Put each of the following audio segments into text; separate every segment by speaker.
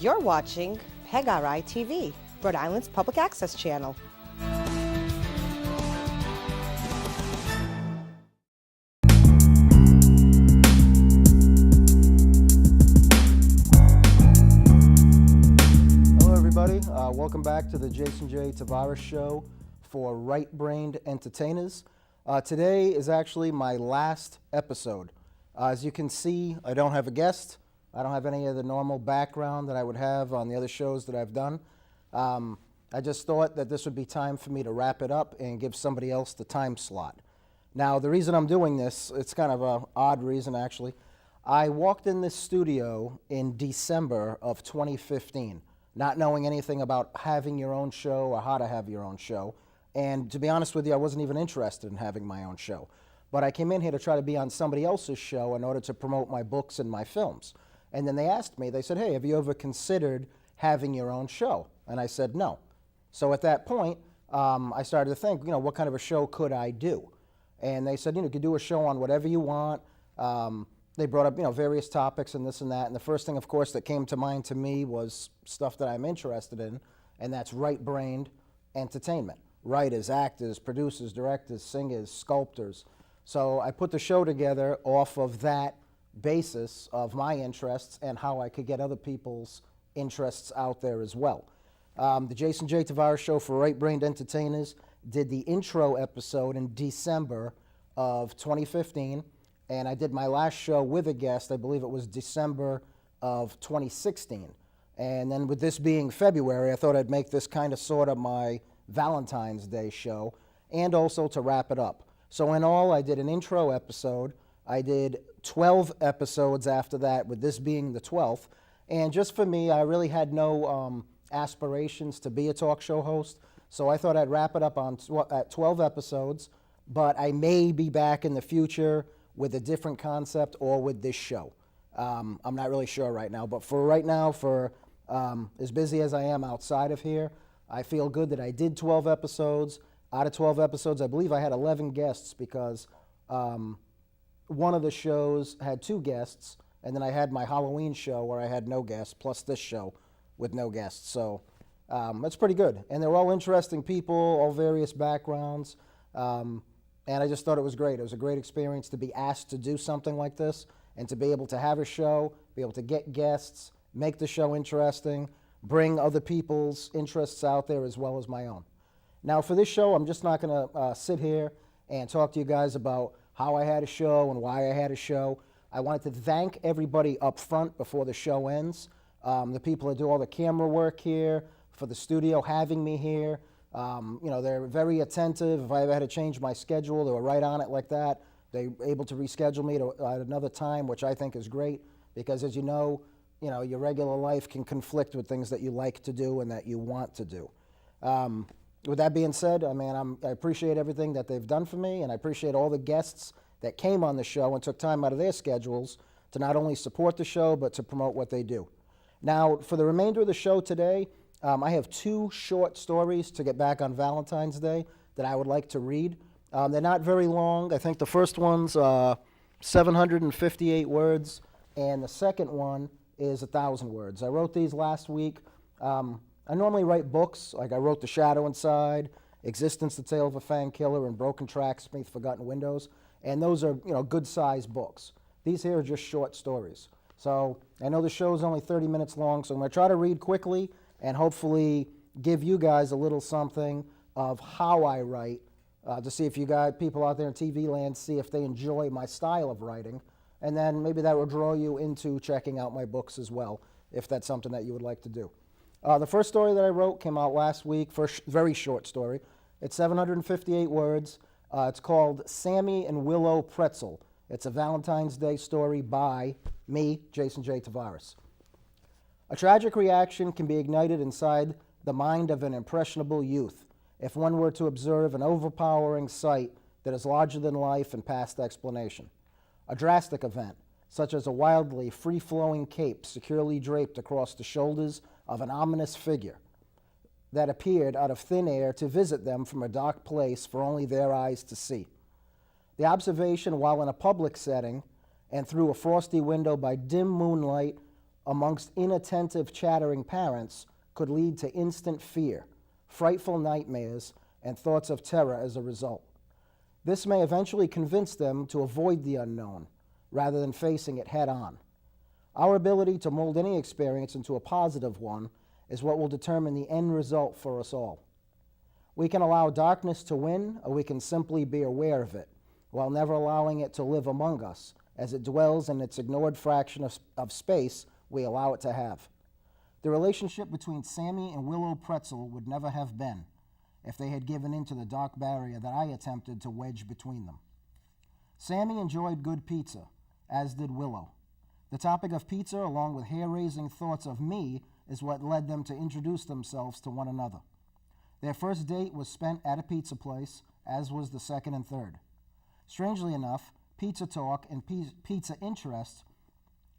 Speaker 1: You're watching PEGRI TV, Rhode Island's public access channel.
Speaker 2: Hello everybody, welcome back to the Jason J. Tavares Show for right-brained entertainers. Today is actually my last episode. As you can see, I don't have a guest. I don't have any of the normal background that I would have on the other shows that I've done. I just thought that this would be time for me to wrap it up and give somebody else the time slot. Now, the reason I'm doing this, it's kind of an odd reason actually. I walked in this studio in December of 2015, not knowing anything about having your own show or how to have your own show. And to be honest with you, I wasn't even interested in having my own show. But I came in here to try to be on somebody else's show in order to promote my books and my films. And then they asked me, they said, hey, have you ever considered having your own show? And I said, no. So at that point, I started to think, what kind of a show could I do? And they said, you could do a show on whatever you want. They brought up, various topics and this and that. And the first thing, of course, that came to mind to me was stuff that I'm interested in, and that's right-brained entertainment. Writers, actors, producers, directors, singers, sculptors. So I put the show together off of that basis of my interests and how I could get other people's interests out there as well. The Jason J. Tavares Show for Right-Brained Entertainers did the intro episode in December of 2015, and I did my last show with a guest, I believe it was December of 2016. And then with this being February, I thought I'd make this kind of sort of my Valentine's Day show, and also to wrap it up. So in all, I did an intro episode. I did 12 episodes after that, with this being the 12th. And just for me, I really had no aspirations to be a talk show host. So I thought I'd wrap it up at 12 episodes, but I may be back in the future with a different concept or with this show. I'm not really sure right now, but for right now, for as busy as I am outside of here, I feel good that I did 12 episodes. Out of 12 episodes, I believe I had 11 guests because one of the shows had 2 guests, and then I had my Halloween show where I had no guests, plus this show with no guests. So that's pretty good. And they're all interesting people, all various backgrounds. And I just thought it was great. It was a great experience to be asked to do something like this and to be able to have a show, be able to get guests, make the show interesting, bring other people's interests out there as well as my own. Now for this show, I'm just not going to sit here and talk to you guys about how I had a show and why I had a show. I wanted to thank everybody up front before the show ends. The people that do all the camera work here, for the studio having me here. They're very attentive. If I ever had to change my schedule, they were right on it like that. They were able to reschedule me at another time, which I think is great because as you know, your regular life can conflict with things that you like to do and that you want to do. With that being said, I appreciate everything that they've done for me, and I appreciate all the guests that came on the show and took time out of their schedules to not only support the show, but to promote what they do. Now, for the remainder of the show today, I have 2 short stories to get back on Valentine's Day that I would like to read. They're not very long. I think the first one's 758 words, and the second one is 1,000 words. I wrote these last week. I normally write books, like I wrote The Shadow Inside, Existence, The Tale of a Fang Killer, and Broken Tracks Beneath Forgotten Windows, and those are good-sized books. These here are just short stories. So I know the show is only 30 minutes long, so I'm going to try to read quickly and hopefully give you guys a little something of how I write to see if you guys, people out there in TV land, see if they enjoy my style of writing, and then maybe that will draw you into checking out my books as well, if that's something that you would like to do. The first story that I wrote came out last week, very short story. It's 758 words. It's called Sammy and Willow Pretzel. It's a Valentine's Day story by me, Jason J. Tavares. A tragic reaction can be ignited inside the mind of an impressionable youth if one were to observe an overpowering sight that is larger than life and past explanation. A drastic event, such as a wildly free-flowing cape securely draped across the shoulders of an ominous figure that appeared out of thin air to visit them from a dark place for only their eyes to see. The observation while in a public setting and through a frosty window by dim moonlight amongst inattentive, chattering parents could lead to instant fear, frightful nightmares, and thoughts of terror as a result. This may eventually convince them to avoid the unknown rather than facing it head on. Our ability to mold any experience into a positive one is what will determine the end result for us all. We can allow darkness to win, or we can simply be aware of it, while never allowing it to live among us, as it dwells in its ignored fraction of space we allow it to have. The relationship between Sammy and Willow Pretzel would never have been if they had given in to the dark barrier that I attempted to wedge between them. Sammy enjoyed good pizza, as did Willow. The topic of pizza, along with hair-raising thoughts of me, is what led them to introduce themselves to one another. Their first date was spent at a pizza place, as was the second and third. Strangely enough, pizza talk and pizza interest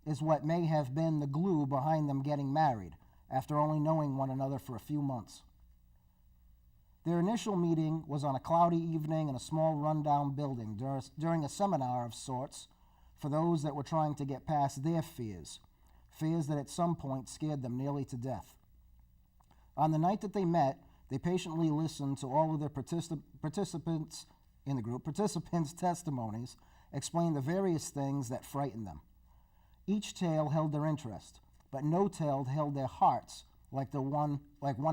Speaker 2: is what may have been the glue behind them getting married, after only knowing one another for a few months. Their initial meeting was on a cloudy evening in a small rundown building during a seminar of sorts for those that were trying to get past their fears that at some point scared them nearly to death. On the night that they met, they patiently listened to all of their participants' testimonies, explain the various things that frightened them. Each tale held their interest, but no tale held their hearts like one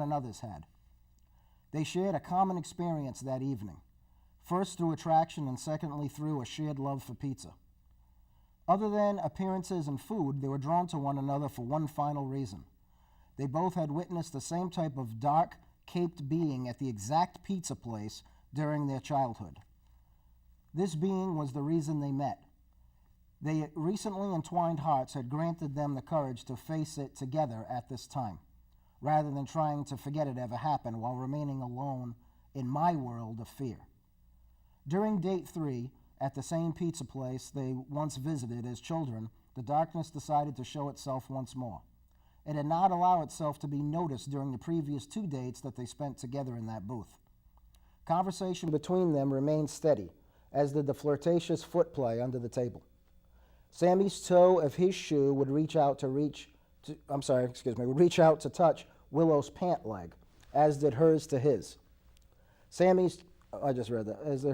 Speaker 2: another's had. They shared a common experience that evening, first through attraction and secondly through a shared love for pizza. Other than appearances and food, they were drawn to one another for one final reason. They both had witnessed the same type of dark, caped being at the exact pizza place during their childhood. This being was the reason they met. Their recently entwined hearts had granted them the courage to face it together at this time, rather than trying to forget it ever happened while remaining alone in my world of fear. During date 3, at the same pizza place they once visited as children, the darkness decided to show itself once more. It did not allow itself to be noticed during the previous 2 dates that they spent together in that booth. Conversation between them remained steady, as did the flirtatious foot play under the table. Sammy's toe of his shoe would reach out to touch Willow's pant leg, as did hers to his. As did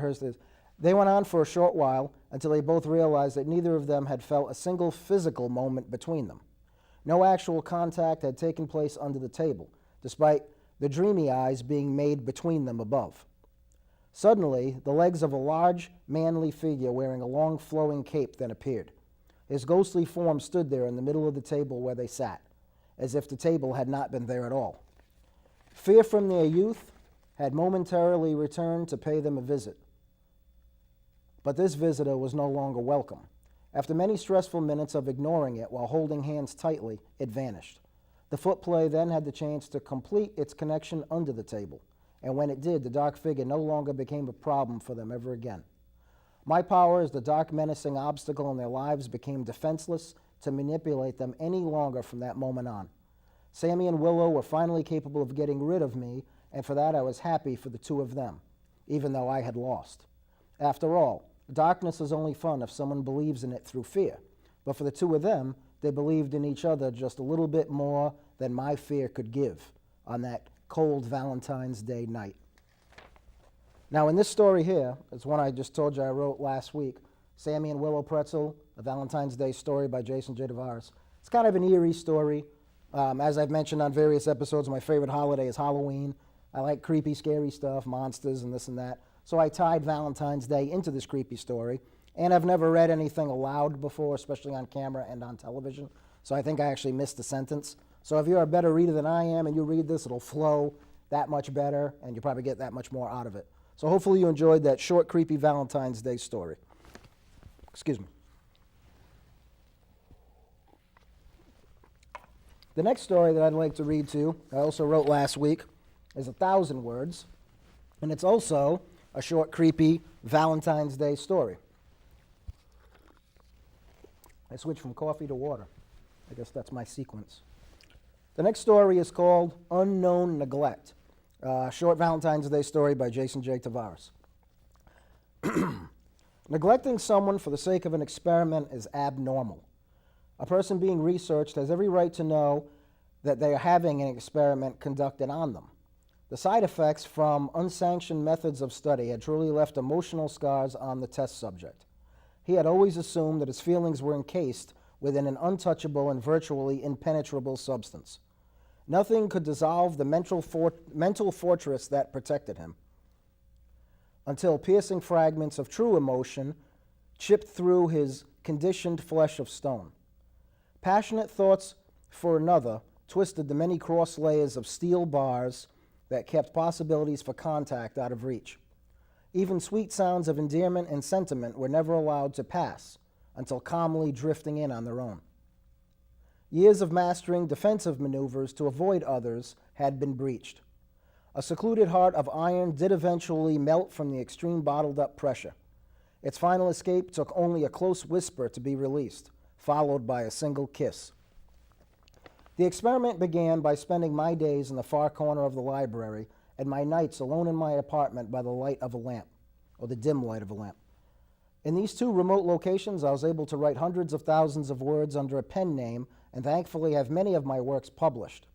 Speaker 2: hers to his. They went on for a short while until they both realized that neither of them had felt a single physical moment between them. No actual contact had taken place under the table, despite the dreamy eyes being made between them above. Suddenly, the legs of a large, manly figure wearing a long, flowing cape then appeared. His ghostly form stood there in the middle of the table where they sat, as if the table had not been there at all. Fear from their youth had momentarily returned to pay them a visit. But this visitor was no longer welcome. After many stressful minutes of ignoring it while holding hands tightly, it vanished. The foot play then had the chance to complete its connection under the table, and when it did, the dark figure no longer became a problem for them ever again. My power as the dark menacing obstacle in their lives became defenseless to manipulate them any longer from that moment on. Sammy and Willow were finally capable of getting rid of me, and for that I was happy for the two of them, even though I had lost. After all, darkness is only fun if someone believes in it through fear, but for the two of them, they believed in each other just a little bit more than my fear could give on that cold Valentine's Day night. Now, in this story here, it's one I just told you I wrote last week, Sammy and Willow Pretzel, a Valentine's Day story by Jason J. Tavares. It's kind of an eerie story. As I've mentioned on various episodes, my favorite holiday is Halloween. I like creepy, scary stuff, monsters and this and that. So I tied Valentine's Day into this creepy story. And I've never read anything aloud before, especially on camera and on television. So I think I actually missed a sentence. So if you're a better reader than I am and you read this, it'll flow that much better and you'll probably get that much more out of it. So hopefully you enjoyed that short, creepy Valentine's Day story. Excuse me. The next story that I'd like to read to you, I also wrote last week, is 1,000 words. And it's also a short, creepy Valentine's Day story. I switched from coffee to water. I guess that's my sequence. The next story is called Unknown Neglect. Short Valentine's Day story by Jason J. Tavares. Neglecting someone for the sake of an experiment is abnormal. A person being researched has every right to know that they are having an experiment conducted on them. The side effects from unsanctioned methods of study had truly left emotional scars on the test subject. He had always assumed that his feelings were encased within an untouchable and virtually impenetrable substance. Nothing could dissolve the mental fortress that protected him, until piercing fragments of true emotion chipped through his conditioned flesh of stone. Passionate thoughts for another twisted the many cross layers of steel bars that kept possibilities for contact out of reach. Even sweet sounds of endearment and sentiment were never allowed to pass until calmly drifting in on their own. Years of mastering defensive maneuvers to avoid others had been breached. A secluded heart of iron did eventually melt from the extreme bottled-up pressure. Its final escape took only a close whisper to be released, followed by a single kiss. The experiment began by spending my days in the far corner of the library and my nights alone in my apartment by the light of a lamp, or the dim light of a lamp. In these two remote locations, I was able to write hundreds of thousands of words under a pen name and thankfully have many of my works published,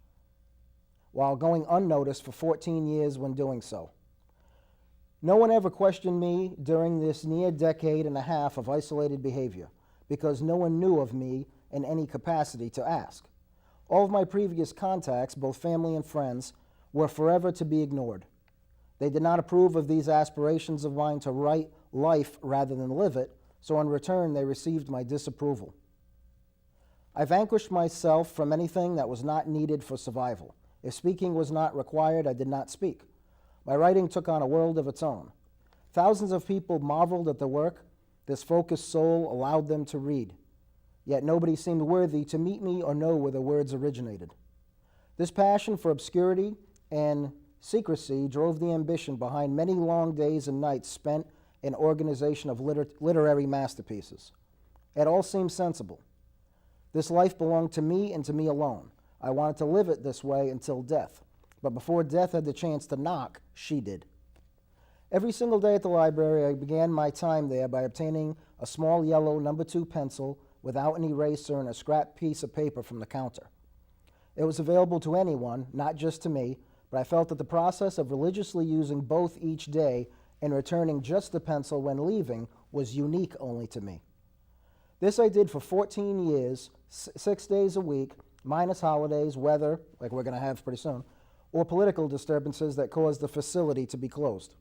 Speaker 2: while going unnoticed for 14 years when doing so. No one ever questioned me during this near decade and a half of isolated behavior, because no one knew of me in any capacity to ask. All of my previous contacts, both family and friends, were forever to be ignored. They did not approve of these aspirations of mine to write life rather than live it, so in return they received my disapproval. I vanquished myself from anything that was not needed for survival. If speaking was not required, I did not speak. My writing took on a world of its own. Thousands of people marveled at the work this focused soul allowed them to read, yet nobody seemed worthy to meet me or know where the words originated. This passion for obscurity and secrecy drove the ambition behind many long days and nights spent in organization of literary masterpieces. It all seemed sensible. This life belonged to me and to me alone. I wanted to live it this way until death. But before death had the chance to knock, she did. Every single day at the library, I began my time there by obtaining a small yellow No. 2 pencil without an eraser and a scrap piece of paper from the counter. It was available to anyone, not just to me, but I felt that the process of religiously using both each day and returning just the pencil when leaving was unique only to me. This I did for 14 years, 6 days a week, minus holidays, weather, like we're going to have pretty soon, or political disturbances that caused the facility to be closed.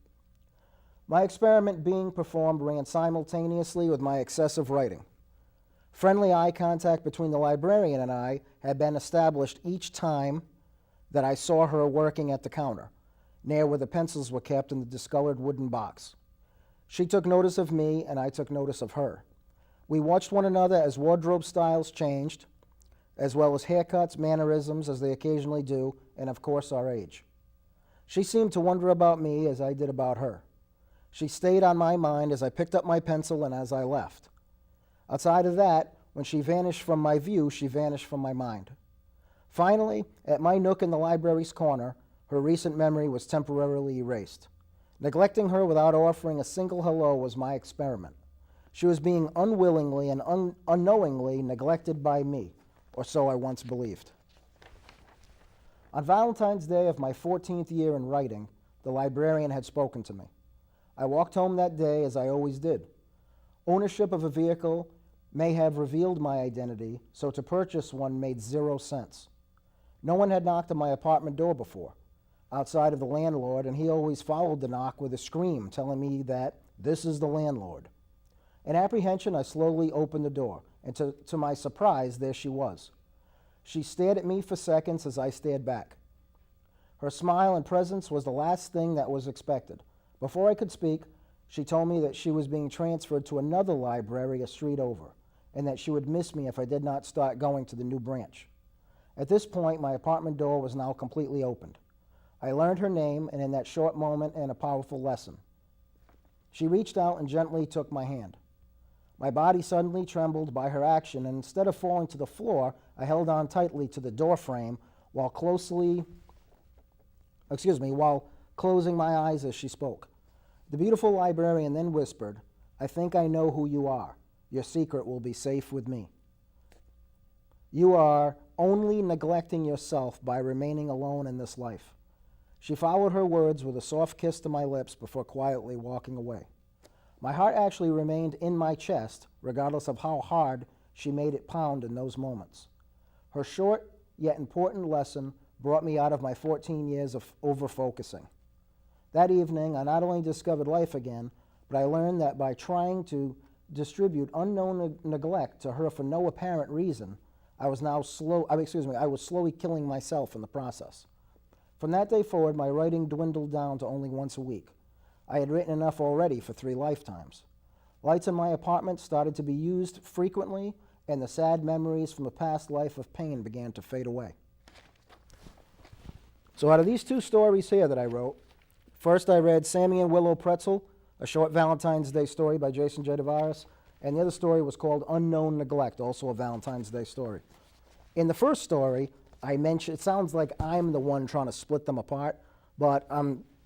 Speaker 2: My experiment being performed ran simultaneously with my excessive writing. Friendly eye contact between the librarian and I had been established each time that I saw her working at the counter, near where the pencils were kept in the discolored wooden box. She took notice of me, and I took notice of her. We watched one another as wardrobe styles changed, as well as haircuts, mannerisms, as they occasionally do, and of course our age. She seemed to wonder about me as I did about her. She stayed on my mind as I picked up my pencil and as I left. Outside of that, when she vanished from my view, she vanished from my mind. Finally, at my nook in the library's corner, her recent memory was temporarily erased. Neglecting her without offering a single hello was my experiment. She was being unwillingly and unknowingly neglected by me, or so I once believed. On Valentine's Day of my 14th year in writing, the librarian had spoken to me. I walked home that day as I always did. Ownership of a vehicle may have revealed my identity, so to purchase one made 0 sense. No one had knocked on my apartment door before, outside of the landlord, and he always followed the knock with a scream telling me that this is the landlord. In apprehension, I slowly opened the door, and to my surprise, there she was. She stared at me for seconds as I stared back. Her smile and presence was the last thing that was expected. Before I could speak, she told me that she was being transferred to another library a street over, and that she would miss me if I did not start going to the new branch. At this point, my apartment door was now completely opened. I learned her name, and in that short moment, and a powerful lesson. She reached out and gently took my hand. My body suddenly trembled by her action, and instead of falling to the floor, I held on tightly to the door frame while closing my eyes as she spoke. The beautiful librarian then whispered, "I think I know who you are. Your secret will be safe with me." You are only neglecting yourself by remaining alone in this life. She followed her words with a soft kiss to my lips before quietly walking away. My heart actually remained in my chest, regardless of how hard she made it pound in those moments. Her short yet important lesson brought me out of my 14 years of over-focusing. That evening, I not only discovered life again, but I learned that by trying to distribute unknown neglect to her for no apparent reason, I was slowly killing myself in the process. From that day forward, my writing dwindled down to only once a week. I had written enough already for 3 lifetimes. Lights in my apartment started to be used frequently, and the sad memories from a past life of pain began to fade away. So out of these 2 stories here that I wrote, first I read Sammy and Willow Pretzel, a short Valentine's Day story by Jason J. Tavares, and the other story was called Unknown Neglect, also a Valentine's Day story. In the first story, I mentioned, it sounds like I'm the one trying to split them apart, but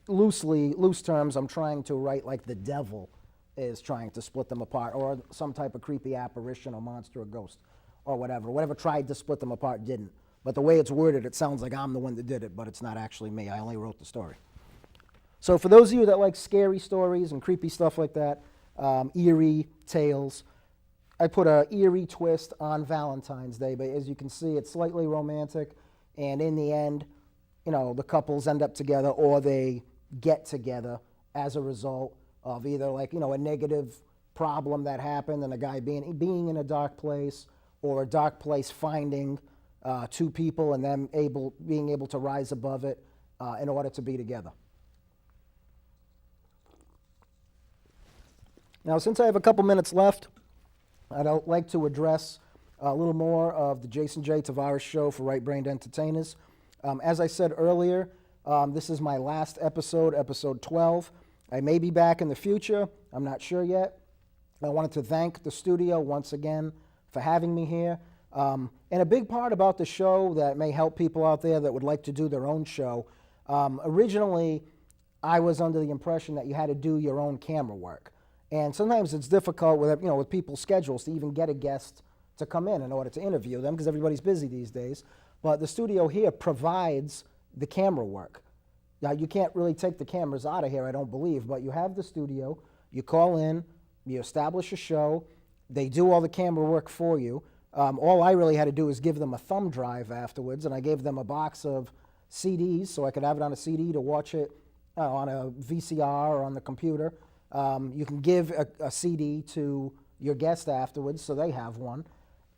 Speaker 2: loose terms, I'm trying to write like the devil is trying to split them apart, or some type of creepy apparition or monster or ghost or whatever. Whatever tried to split them apart didn't. But the way it's worded, it sounds like I'm the one that did it, but it's not actually me. I only wrote the story. So for those of you that like scary stories and creepy stuff like that, eerie tales, I put an eerie twist on Valentine's Day, but as you can see, it's slightly romantic, and in the end, the couples end up together or they get together as a result of either a negative problem that happened and a guy being in a dark place, or a dark place finding 2 people and them being able to rise above it in order to be together. Now, since I have a couple minutes left, I'd like to address a little more of the Jason J. Tavares Show for Right-Brained Entertainers. As I said earlier, this is my last episode, episode 12. I may be back in the future. I'm not sure yet. I wanted to thank the studio once again for having me here. And a big part about the show that may help people out there that would like to do their own show, originally I was under the impression that you had to do your own camera work. And sometimes it's difficult with people's schedules to even get a guest to come in order to interview them, because everybody's busy these days. But the studio here provides the camera work. Now, you can't really take the cameras out of here, I don't believe, but you have the studio, you call in, you establish a show, they do all the camera work for you. All I really had to do is give them a thumb drive afterwards, and I gave them a box of CDs so I could have it on a CD to watch it on a VCR or on the computer. You can give a CD to your guest afterwards so they have one.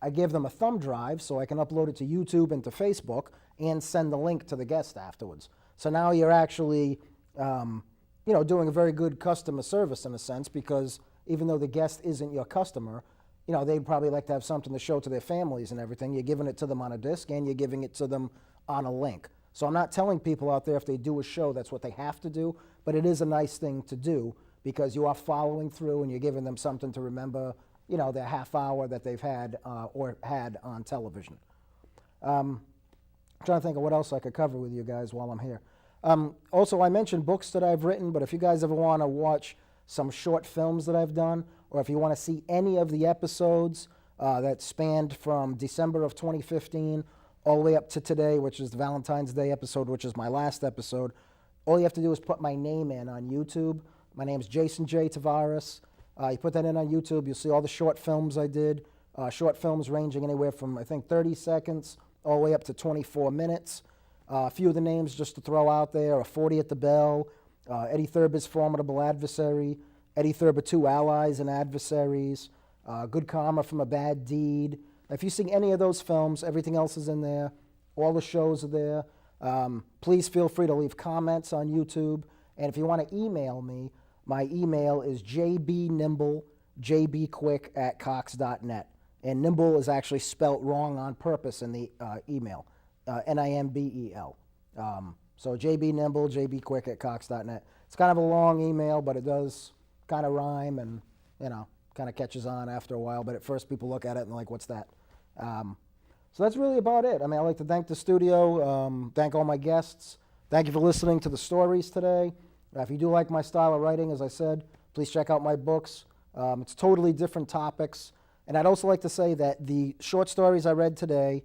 Speaker 2: I give them a thumb drive so I can upload it to YouTube and to Facebook and send the link to the guest afterwards. So now you're actually doing a very good customer service in a sense, because even though the guest isn't your customer, they'd probably like to have something to show to their families and everything. You're giving it to them on a disc and you're giving it to them on a link. So I'm not telling people out there if they do a show that's what they have to do, but it is a nice thing to do, because you are following through and you're giving them something to remember, their half hour that they've had on television. I'm trying to think of what else I could cover with you guys while I'm here. Also, I mentioned books that I've written, but if you guys ever want to watch some short films that I've done, or if you want to see any of the episodes that spanned from December of 2015 all the way up to today, which is the Valentine's Day episode, which is my last episode, all you have to do is put my name in on YouTube. My name's Jason J. Tavares. You put that in on YouTube, you'll see all the short films I did. Short films ranging anywhere from, I think, 30 seconds all the way up to 24 minutes. A few of the names just to throw out there are 40 at the Bell, Eddie Thurber's Formidable Adversary, Eddie Thurber 2 Allies and Adversaries, Good Karma from a Bad Deed. If you see any of those films, everything else is in there. All the shows are there. Please feel free to leave comments on YouTube. And if you want to email me, my email is jbnimble@cox.net. And nimble is actually spelt wrong on purpose in the email, Nimbel. So jbnimble, jbquick@cox.net. It's kind of a long email, but it does kind of rhyme and, kind of catches on after a while. But at first people look at it and like, what's that? So that's really about it. I mean, I'd like to thank the studio, thank all my guests. Thank you for listening to the stories today. If you do like my style of writing, as I said, please check out my books. It's totally different topics. And I'd also like to say that the short stories I read today,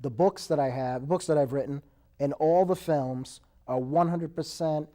Speaker 2: the books that I have, books that I've written, and all the films are 100%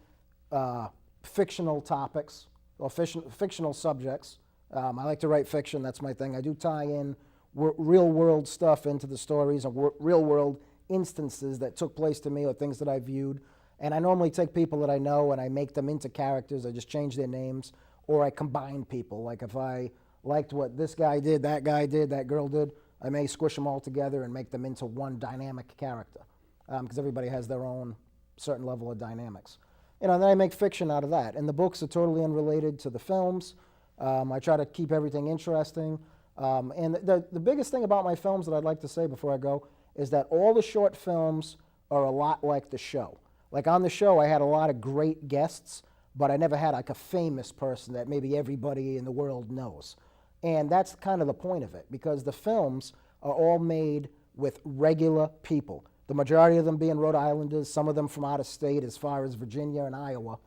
Speaker 2: fictional topics or fictional subjects. I like to write fiction, that's my thing. I do tie in real world stuff into the stories and real world instances that took place to me or things that I viewed. And I normally take people that I know and I make them into characters. I just change their names, or I combine people. Like if I liked what this guy did, that girl did, I may squish them all together and make them into one dynamic character, because everybody has their own certain level of dynamics. And then I make fiction out of that. And the books are totally unrelated to the films. I try to keep everything interesting. And the biggest thing about my films that I'd like to say before I go is that all the short films are a lot like the show. Like on the show, I had a lot of great guests, but I never had like a famous person that maybe everybody in the world knows. And that's kind of the point of it, because the films are all made with regular people. The majority of them being Rhode Islanders, some of them from out of state as far as Virginia and Iowa,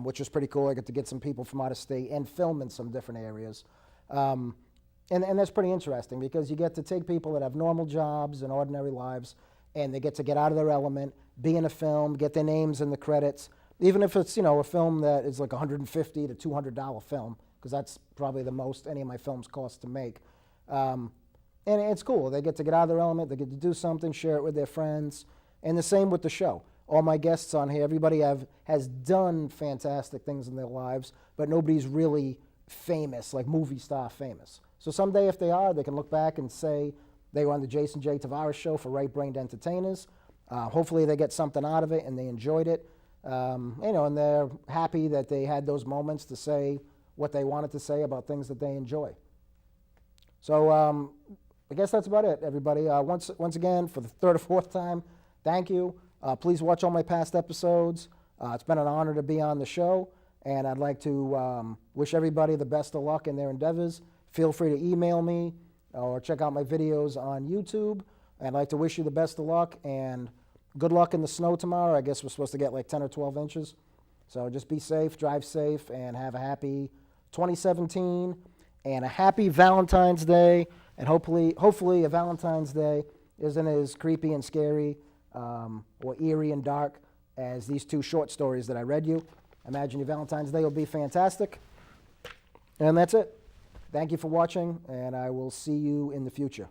Speaker 2: which was pretty cool. I got to get some people from out of state and film in some different areas. And that's pretty interesting, because you get to take people that have normal jobs and ordinary lives, and they get out of their element, be in a film, get their names in the credits, even if it's, a film that is like $150 to $200 film, because that's probably the most any of my films cost to make. And it's cool. They get out of their element, they get to do something, share it with their friends, and the same with the show. All my guests on here, everybody has done fantastic things in their lives, but nobody's really famous, like movie star famous. So someday if they are, they can look back and say they were on the Jason J. Tavares show for Right-Brained Entertainers. Hopefully they get something out of it and they enjoyed it. And they're happy that they had those moments to say what they wanted to say about things that they enjoy. So I guess that's about it, everybody. Once again, for the third or fourth time, thank you. Please watch all my past episodes. It's been an honor to be on the show, and I'd like to wish everybody the best of luck in their endeavors. Feel free to email me or check out my videos on YouTube. I'd like to wish you the best of luck, and good luck in the snow tomorrow. I guess we're supposed to get like 10 or 12 inches. So just be safe, drive safe, and have a happy 2017 and a happy Valentine's Day. And hopefully a Valentine's Day isn't as creepy and scary or eerie and dark as these two short stories that I read you. Imagine your Valentine's Day will be fantastic. And that's it. Thank you for watching, and I will see you in the future.